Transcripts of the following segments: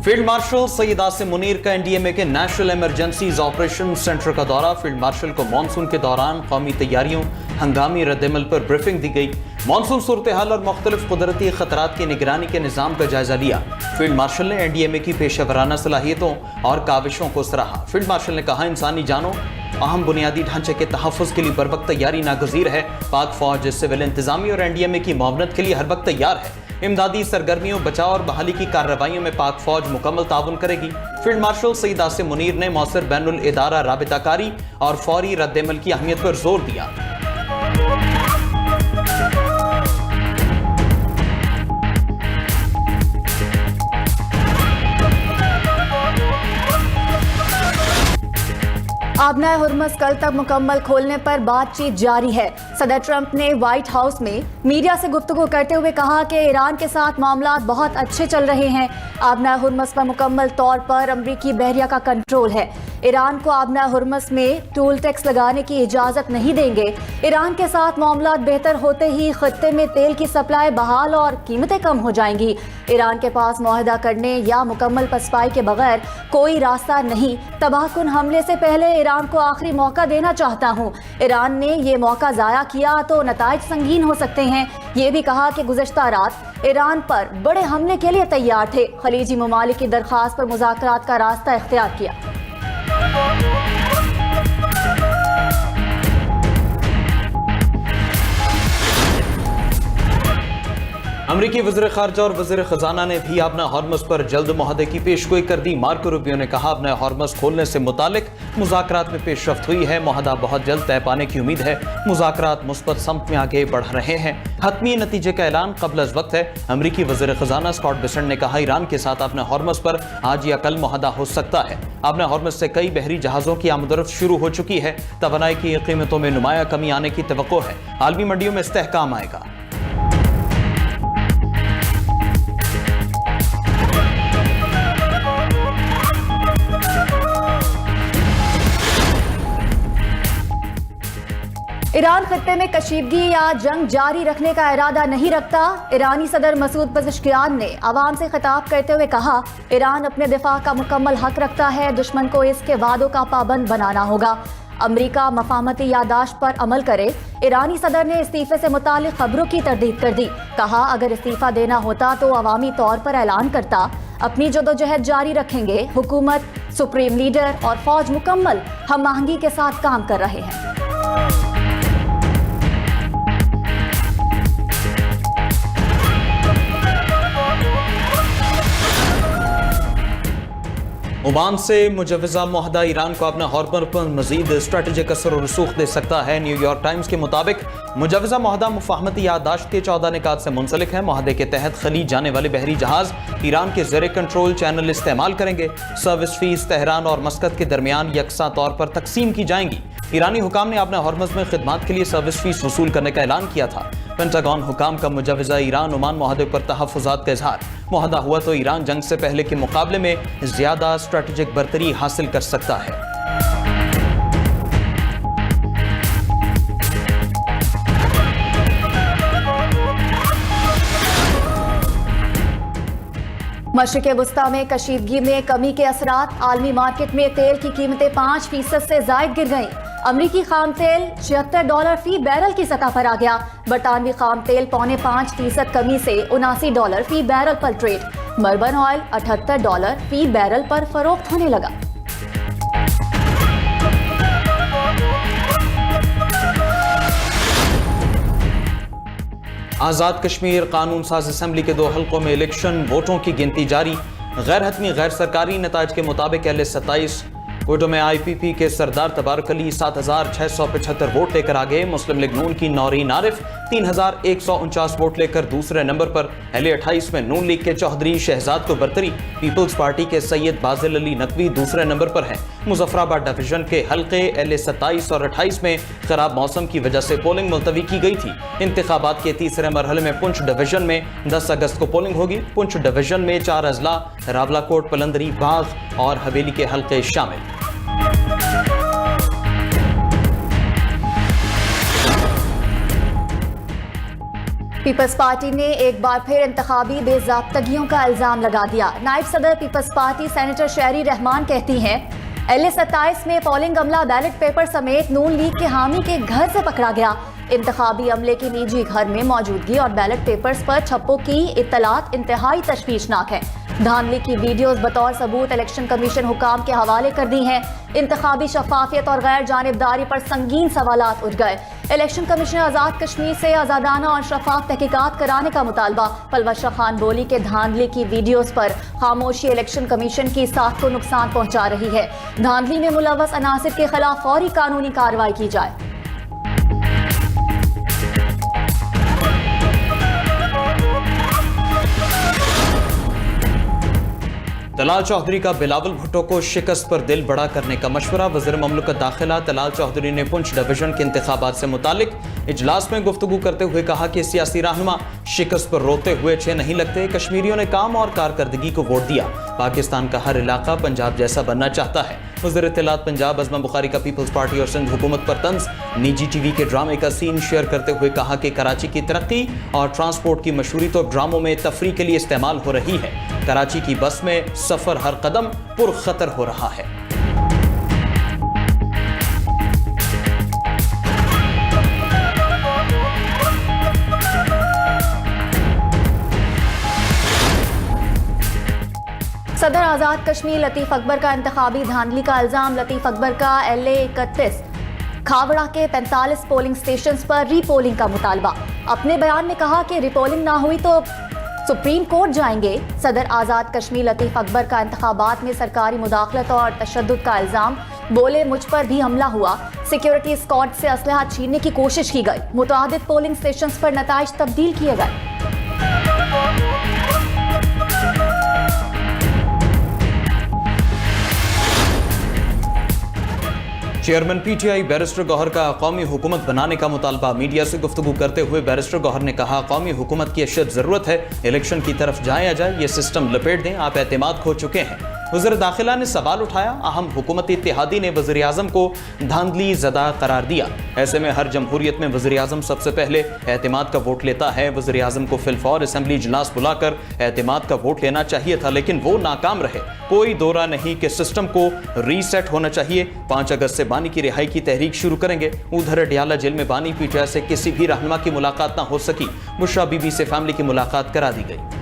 Field marshal Syed Asim Munir का NDMA के national emergencies operation centre का दौरा। फील्ड मार्शल को मानसून के दौरान कौमी तैयारियों, हंगामी रद्दमल पर ब्रीफिंग दी गई। मानसून सूरत हाल और मुख्तलिफ कुदरती खतरात की निगरानी के निज़ाम का जायजा लिया। फील्ड मार्शल ने एनडीएमए की पेशेवराना सलाहियतों और काविशों को सराहा। फील्ड मार्शल ने कहा, इंसानी जानों अहम बुनियादी ढांचे के तहफ़्फ़ुज़ के लिए बर वक्त तैयारी नागज़ीर है। पाक फौज, सिविल इंतज़ामिया और एनडीएमए की मुआवनत के लिए हर वक्त तैयार है। इमदादी सरगर्मियों, बचाव और बहाली की कार्रवाइयों में पाक फौज मुकम्मल ताउन करेगी। फील्ड मार्शल सैयद आसिम मुनीर ने मौसर बैनुल इदारा राबिताकारी और फौरी रद्दमल की अहमियत पर जोर दिया। आबनाए हुर्मस कल तक मुकम्मल खोलने पर बातचीत जारी है। सदर ट्रंप ने व्हाइट हाउस में मीडिया से गुफ्तगू करते हुए कहा कि ईरान के साथ मामलात बहुत अच्छे चल रहे हैं। आबनाए हुर्मस पर मुकम्मल तौर पर अमरीकी बहरिया का कंट्रोल है। ईरान को आबनाए हुर्मस में टूल टैक्स लगाने की इजाज़त नहीं देंगे। ईरान के साथ मामलात बेहतर होते ही खत्ते में तेल की सप्लाई बहाल और कीमतें कम हो जाएंगी। ईरान के पास मुआहदा करने या मुकम्मल पसपाई के बगैर कोई रास्ता नहीं। तबाहकुन हमले से पहले ईरान को आखिरी मौका देना चाहता हूँ। ईरान ने ये मौका ज़ाया किया तो नताइज संगीन हो सकते हैं। ये भी कहा कि गुज़श्ता रात ईरान पर बड़े हमले के लिए तैयार थे। खलीजी ममालिक की दरख्वास्त पर मुज़ाकरात का रास्ता इख्तियार किया। अमरीकी वज़ीर ख़ारजा और वज़ीर ख़जाना ने भी आबनाए हुर्मस पर जल्द मुआहदे की पेशगोई कर दी। मार्को रूबियो ने कहा, आबनाए हुर्मस खोलने से मुतालिक मुज़ाकरात में पेशरफ्त हुई है। मुआहदा बहुत जल्द तय पाने की उम्मीद है। मुज़ाकरात मुस्बत समत में आगे बढ़ रहे हैं। हतमी नतीजे का ऐलान क़ब्ल अज़ वक्त है। अमरीकी वज़ीर ख़जाना स्कॉट बेसेंट ने कहा, ईरान के साथ आबनाए हुर्मस पर आज या कल मुआहदा हो सकता है। आबनाए हुर्मस से कई बहरी जहाज़ों की आमदरफ्त शुरू हो चुकी है। तवानाई की कीमतों में नुमाया कमी आने की तवक्को है। आलमी मंडियों में इस्तेहकाम आएगा। ईरान खत्ते में कशीदगी या जंग जारी रखने का इरादा नहीं रखता। ईरानी सदर मसूद पज़ेश्कियान ने आवाम से खिताब करते हुए कहा, ईरान अपने दिफा का मुकम्मल हक रखता है। दुश्मन को इसके वादों का पाबंद बनाना होगा। अमरीका मफाहमती यादाश्त पर अमल करे। ईरानी सदर ने इस्तीफे से मुतालिक खबरों की तरदीद कर दी। कहा, अगर इस्तीफा देना होता तो अवामी तौर पर ऐलान करता। अपनी जदोजहद जारी रखेंगे। हुकूमत, सुप्रीम लीडर और फौज मुकम्मल हम आहंगी के साथ काम कर रहे हैं। ओमान से मुजवज़ा मुआहदा ईरान को अपना हुर्मस पर मज़ीद स्ट्रेटेजिक असर और रसूख दे सकता है। न्यूयॉर्क टाइम्स के मुताबिक मुजवज़ा मुआहदा मुफाहमती यादाश्त के 14 निकात से मुंसलिक है। मुआहदे के तहत खलीज जाने वाले बहरी जहाज़ ईरान के ज़ेरे कंट्रोल चैनल इस्तेमाल करेंगे। सर्विस फीस तेहरान और मस्कत के दरमियान यकसा तौर पर तकसीम की जाएंगी। ईरानी हुकाम ने अपने हुर्मस में खिदमात के लिए सर्विस फीस वसूल करने का ऐलान किया था। पेंटागन हुकाम का मुजवज़ा ईरान ओमान मुआहदे पर तहफ़्फ़ुज़ात का इज़हार। मुआहदा हुआ तो ईरान जंग से पहले के मुकाबले में ज़्यादा स्ट्रेटेजिक बरतरी हासिल कर सकता है। मशरिक़ वुस्ता में कशीदगी में कमी के असरात। आलमी मार्केट में तेल की कीमतें 5% से ज़ायद गिर गईं। अमरीकी खाम तेल $76 फी बैरल की सतह पर आ गया। बरतानवी खाम तेल $5.25% कमी से $79 फी बैरल पर ट्रेड। मर्बन ऑयल $78 फी बैरल पर फरोख्त होने लगा। आज़ाद कश्मीर कानून साज असम्बली के 2 हल्कों में इलेक्शन वोटों की गिनती जारी। गैर हतमी गैर सरकारी नताज के मुताबिक अहले 27 वोटों में IPP के सरदार तबारक अली 7,675 वोट लेकर आगे। मुस्लिम लीग नून की नौरीन आरिफ 3,149 वोट लेकर दूसरे नंबर पर। अहले 28 में नून लीग के चौधरी शहजाद को बरतरी। पीपल्स पार्टी के सैयद बाजिल अली नकवी दूसरे नंबर पर हैं। मुजफ्फराबाद डिवीजन के हल्के अहले 27 और 28 में खराब मौसम की वजह से पोलिंग मुलतवी की गई थी। इंतखाबात के तीसरे मरहले में पुंछ डिवीजन में 10 अगस्त को पोलिंग होगी। पुंछ डिवीजन में 4 अजला रावलाकोट, पलंदरी, बाघ और हवेली के हल्के शामिल। पीपल्स पार्टी ने एक बार फिर इंतखाबी बेज़ाब्तगियों का इल्जाम लगा दिया। नायब सदर पीपल्स पार्टी सेनेटर शहरी रहमान कहती हैं LA-27 में पोलिंग अमला बैलेट पेपर समेत नून लीग के हामी के घर से पकड़ा गया। इंतखाबी अमले के निजी घर में मौजूदगी और बैलेट पेपर्स पर छप्पों की इत्तलात इंतहाई तशवीशनाक है। धांधली की वीडियोस बतौर सबूत इलेक्शन कमीशन हुकाम के हवाले कर दी हैं। इंतखाबी शफाफियत और गैर जानिबदारी पर संगीन सवालात उठ गए। इलेक्शन कमीशन आज़ाद कश्मीर से आज़ादाना और शफाफ तहकीकात कराने का मुतालबा। पलवश खान बोली के धांधली की वीडियोस पर खामोशी इलेक्शन कमीशन की साख को नुकसान पहुंचा रही है। धांधली में मुलव्वस अनासिर के खिलाफ फौरी कानूनी कार्रवाई की जाए। तलाल चौधरी का बिलावल भुट्टो को शिकस्त पर दिल बड़ा करने का मशवरा। वज़ीर ममलकत दाखिला तलाल चौधरी ने पुंछ डिवीजन के इंतखाबात से मुतालिक इजलास में गुफ्तगू करते हुए कहा कि सियासी रहनुमा शिकस्त पर रोते हुए अच्छे नहीं लगते। कश्मीरियों ने काम और कारकर्दगी को वोट दिया। पाकिस्तान का हर इलाका पंजाब जैसा बनना चाहता है। वज़ीर इत्तलात पंजाब अज़मा बुखारी का पीपल्स पार्टी और सिंध हुकूमत पर तंज। निजी टीवी के ड्रामे का सीन शेयर करते हुए कहा कि कराची की तरक्की और ट्रांसपोर्ट की मशहूरी तो ड्रामों में तफरी के लिए इस्तेमाल हो रही है। कराची की बस में सफर हर कदम पुरखतर हो रहा है। सदर आज़ाद कश्मीर लतीफ़ अकबर का इंतखाबी धांधली का इल्जाम। लतीफ़ अकबर का LA-31 खावड़ा के 45 पोलिंग स्टेशंस पर रीपोलिंग का मुतालबा। अपने बयान में कहा कि रीपोलिंग ना हुई तो सुप्रीम कोर्ट जाएंगे। सदर आज़ाद कश्मीर लतीफ़ अकबर का इंतखाबात में सरकारी मुदाखलत और तशद्दुद का इल्जाम। बोले मुझ पर भी हमला हुआ, सिक्योरिटी स्क्वाड से असलहा छीनने की कोशिश की गई, मुतअद्दिद पोलिंग स्टेशंस पर नताइज तब्दील किए गए। चेयरमैन PTI बैरिस्टर गौहर का कौमी हुकूमत बनाने का मुतालबा। मीडिया से गुफ्तगू करते हुए बैरिस्टर गौहर ने कहा कौमी हुकूमत की अशद ज़रूरत है। इलेक्शन की तरफ जाए या जाए ये सिस्टम लपेट दें, आप एतमाद खो चुके हैं। वज़ीर दाखिला ने सवाल उठाया अहम हुकूमती इत्तेहादी ने वज़ीर आज़म को धांधली ज़दा करार दिया। ऐसे में हर जमहूरियत में वज़ीर आज़म सबसे पहले एतमाद का वोट लेता है। वज़ीर आज़म को फिलफौर असम्बली इजलास बुलाकर एतमाद का वोट लेना चाहिए था, लेकिन वो नाकाम रहे। कोई दौरा नहीं कि सिस्टम को रीसेट होना चाहिए। 5 अगस्त से बानी की रिहाई की तहरीक शुरू करेंगे। उधर अडियाला जेल में बानी PTI से किसी भी रहनुमा की मुलाकात ना हो सकी। बुशरा बीबी से फैमिली की मुलाकात करा दी गई।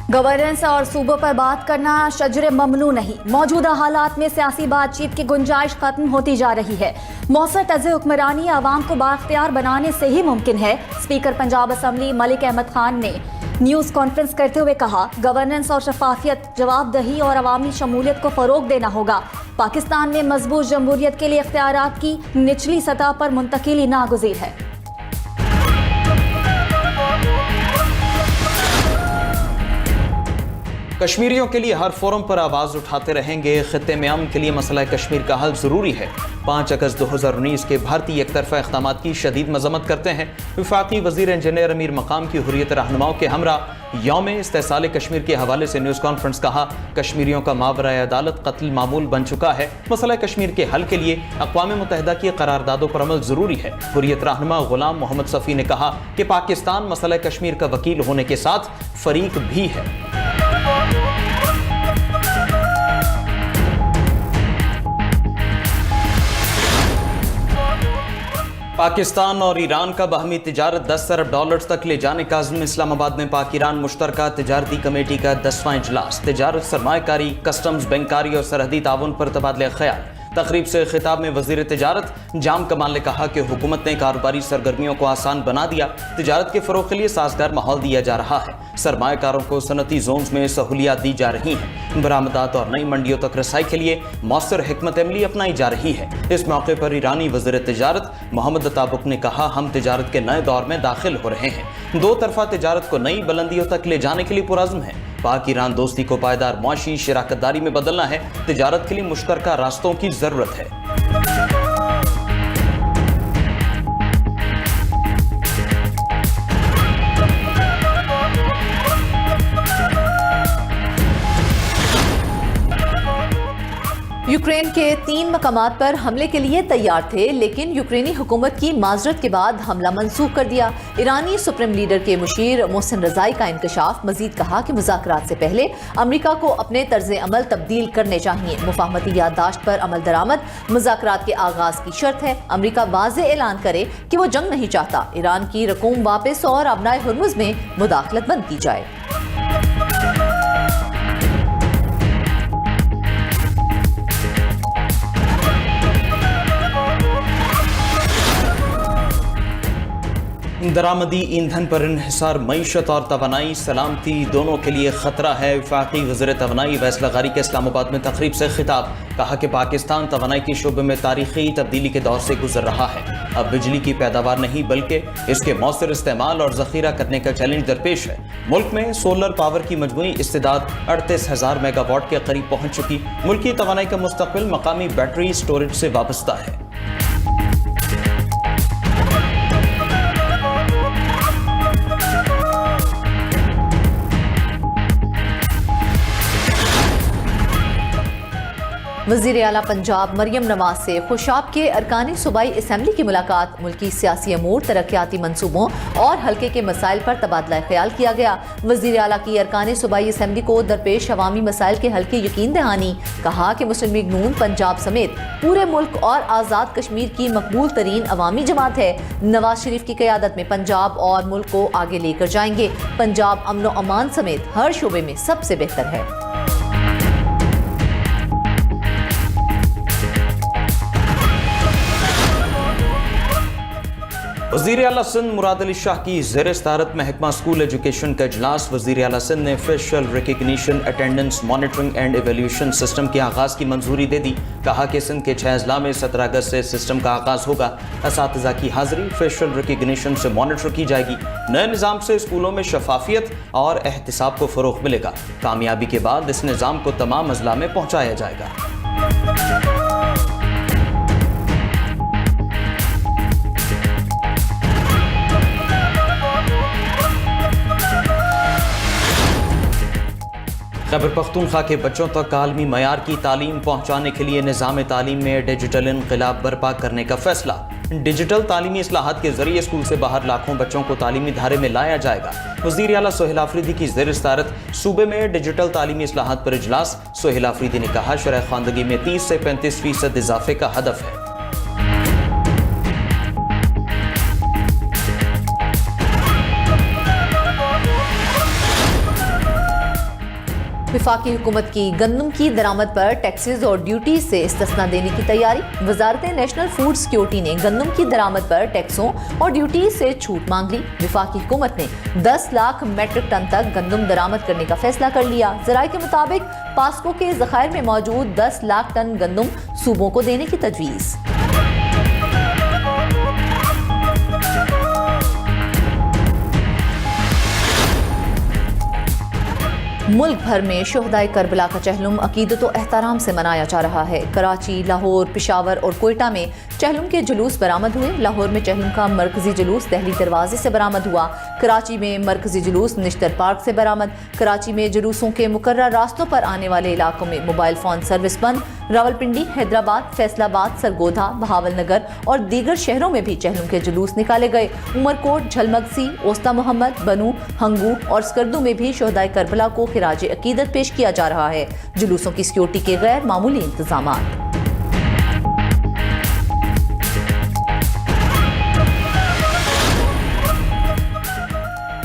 गवर्नेंस और सूबों पर बात करना शजरे ममनू नहीं। मौजूदा हालात में सियासी बातचीत की गुंजाइश खत्म होती जा रही है। मौसर तर्ज़ हुक्मरानी आवाम को बाख्तियार बनाने से ही मुमकिन है। स्पीकर पंजाब असम्बली मलिक अहमद खान ने न्यूज़ कॉन्फ्रेंस करते हुए कहा गवर्नेंस और शफाफियत, जवाबदही और अवामी शमूलियत को फ़रोग देना होगा। पाकिस्तान में मजबूत जमहूरियत के लिए इख्तियारात की निचली सतह पर मुंतकिली नागुज़ीर है। कश्मीरियों के लिए हर फोरम पर आवाज़ उठाते रहेंगे। खित्ते में अमन के लिए मसला कश्मीर का हल ज़रूरी है। 5 अगस्त 2019 के भारतीय एकतरफा इक़दामात की शदीद मज़म्मत करते हैं। वफाकी वज़ीर इंजीनियर अमीर मकाम की हुर्रियत रहनुमाओं के हमरा यौम इस्तेसाल कश्मीर के हवाले से न्यूज़ कॉन्फ्रेंस कहा कश्मीरियों का मावराए अदालत कत्ल मामूल बन चुका है। मसला कश्मीर के हल के लिए अक़वाम मुत्तहिदा की करारदादों पर अमल ज़रूरी है। हुर्रियत रहनुमा गुलाम मोहम्मद सफ़ी ने कहा कि पाकिस्तान मसला कश्मीर का वकील होने के साथ फ़रीक भी है। पाकिस्तान और ईरान का बाहमी तिजारत 10 अरब डॉलर्स तक ले जाने का अज़्म। इस्लामाबाद में पाक ईरान मुश्तरका तिजारती कमेटी का 10वां इजलास। तिजारत, सरमायाकारी, कस्टम्स, बैंकारी और सरहदी ताउन पर तबादले ख्याल। तकरीब से खिताब में वज़ीर तिजारत जाम कमाल ने कहा कि हुकूमत ने कारोबारी सरगर्मियों को आसान बना दिया। तिजारत के फ़रोग़ के लिए साजगार माहौल दिया जा रहा है। सरमायाकारों को सनती जोन्स में सहूलियात दी जा रही हैं। बरामदात और नई मंडियों तक रसाई के लिए मौसर हिकमत अमली अपनाई जा रही है। इस मौके पर ईरानी वज़ीर तिजारत मोहम्मद ताबुक ने कहा हम तिजारत के नए दौर में दाखिल हो रहे हैं। 2 तरफा तिजारत को नई बुलंदियों तक ले जाने के लिए पुरज़्म है। पाक ईरान दोस्ती को पायदार मुआशी शराकतदारी में बदलना है। तिजारत के लिए मुश्तरका रास्तों की ज़रूरत है। یوکرین کے 3 مقامات پر حملے کے لیے تیار تھے، لیکن یوکرینی حکومت کی معذرت کے بعد حملہ منسوخ کر دیا۔ ایرانی سپریم لیڈر کے مشیر محسن رضائی کا انکشاف، مزید کہا کہ مذاکرات سے پہلے امریکہ کو اپنے طرز عمل تبدیل کرنے چاہیے۔ مفاہمتی یادداشت پر عمل درآمد مذاکرات کے آغاز کی شرط ہے۔ امریکہ واضح اعلان کرے کہ وہ جنگ نہیں چاہتا، ایران کی رقوم واپس اور آبنائے ہرمز میں مداخلت بند کی جائے۔ درآمدی ایندھن پر انحصار معیشت اور توانائی سلامتی دونوں کے لیے خطرہ ہے۔ وفاقی وزیر توانائی ویس لغاری کے اسلام آباد میں تقریب سے خطاب، کہا کہ پاکستان توانائی کے شعبے میں تاریخی تبدیلی کے دور سے گزر رہا ہے۔ اب بجلی کی پیداوار نہیں بلکہ اس کے مؤثر استعمال اور ذخیرہ کرنے کا چیلنج درپیش ہے۔ ملک میں سولر پاور کی مجموعی استعداد 38,000 میگا واٹ کے قریب پہنچ چکی۔ ملکی توانائی کا مستقبل مقامی بیٹری سٹوریج سے وابستہ ہے۔ وزیر اعلیٰ پنجاب مریم نواز سے خوشاب کے ارکان صوبائی اسمبلی کی ملاقات، ملکی سیاسی امور، ترقیاتی منصوبوں اور حلقے کے مسائل پر تبادلہ خیال کیا گیا۔ وزیر اعلیٰ کی ارکان صوبائی اسمبلی کو درپیش عوامی مسائل کے حل کی یقین دہانی، کہا کہ مسلم لیگ نون پنجاب سمیت پورے ملک اور آزاد کشمیر کی مقبول ترین عوامی جماعت ہے۔ نواز شریف کی قیادت میں پنجاب اور ملک کو آگے لے کر جائیں گے۔ پنجاب امن و امان سمیت ہر شعبے میں سب سے بہتر ہے۔ وزیر اعلیٰ سندھ مراد علی شاہ کی زیر صدارت محکمہ اسکول ایجوکیشن کا اجلاس۔ وزیر اعلیٰ سندھ نے facial recognition, attendance monitoring and evaluation system کے آغاز کی منظوری دے دی، کہا کہ سندھ کے 6 اضلاع میں 17 اگست سے سسٹم کا آغاز ہوگا۔ اساتذہ کی حاضری فیشل ریکگنیشن سے مانیٹر کی جائے گی۔ نئے نظام سے اسکولوں میں شفافیت اور احتساب کو فروغ ملے گا۔ کامیابی کے بعد اس نظام کو تمام اضلاع میں پہنچایا جائے گا۔ خیبر پختونخوا کے بچوں تک عالمی معیار کی تعلیم پہنچانے کے لیے نظام تعلیم میں ڈیجیٹل انقلاب برپا کرنے کا فیصلہ۔ ڈیجیٹل تعلیمی اصلاحات کے ذریعے اسکول سے باہر لاکھوں بچوں کو تعلیمی دھارے میں لایا جائے گا۔ وزیر اعلیٰ سہیل آفریدی کی زیر صدارت صوبے میں ڈیجیٹل تعلیمی اصلاحات پر اجلاس۔ سہیل آفریدی نے کہا شرح خواندگی میں 30 سے 35% اضافے کا ہدف ہے۔ وفاقی حکومت کی گندم کی درآمد پر ٹیکسز اور ڈیوٹیز سے استثنا دینے کی تیاری۔ وزارت نیشنل فوڈ سیکیورٹی نے گندم کی درآمد پر ٹیکسوں اور ڈیوٹیز سے چھوٹ مانگ لی۔ وفاقی حکومت نے 10 لاکھ میٹرک ٹن تک گندم درآمد کرنے کا فیصلہ کر لیا۔ ذرائع کے مطابق پاسکو کے ذخائر میں موجود 10 لاکھ ٹن گندم صوبوں کو دینے کی تجویز۔ ملک بھر میں شہدائے کربلا کا چہلم عقیدت و احترام سے منایا جا رہا ہے۔ کراچی، لاہور، پشاور اور کوئٹہ میں چہلم کے جلوس برآمد ہوئے۔ لاہور میں چہلم کا مرکزی جلوس دہلی دروازے سے برآمد ہوا۔ کراچی میں مرکزی جلوس نشتر پارک سے برآمد۔ کراچی میں جلوسوں کے مقررہ راستوں پر آنے والے علاقوں میں موبائل فون سروس بند۔ راولپنڈی، حیدرآباد، فیصل آباد، سرگودھا، بہاول نگر اور دیگر شہروں میں بھی چہلم کے جلوس نکالے گئے۔ عمرکوٹ، جھلمگسی، اوستا محمد، بنو، ہنگو اور سکردو میں بھی شہدائے کربلا کو خراج عقیدت پیش کیا جا رہا ہے۔ جلوسوں کی سیکیورٹی کے غیر معمولی انتظامات۔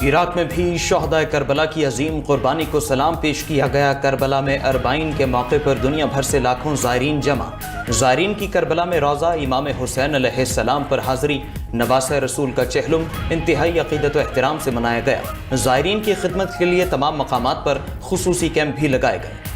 عراق میں بھی شہدائے کربلا کی عظیم قربانی کو سلام پیش کیا گیا۔ کربلا میں اربعین کے موقع پر دنیا بھر سے لاکھوں زائرین جمع۔ زائرین کی کربلا میں روضہ امام حسین علیہ السلام پر حاضری۔ نواسہ رسول کا چہلم انتہائی عقیدت و احترام سے منایا گیا۔ زائرین کی خدمت کے لیے تمام مقامات پر خصوصی کیمپ بھی لگائے گئے۔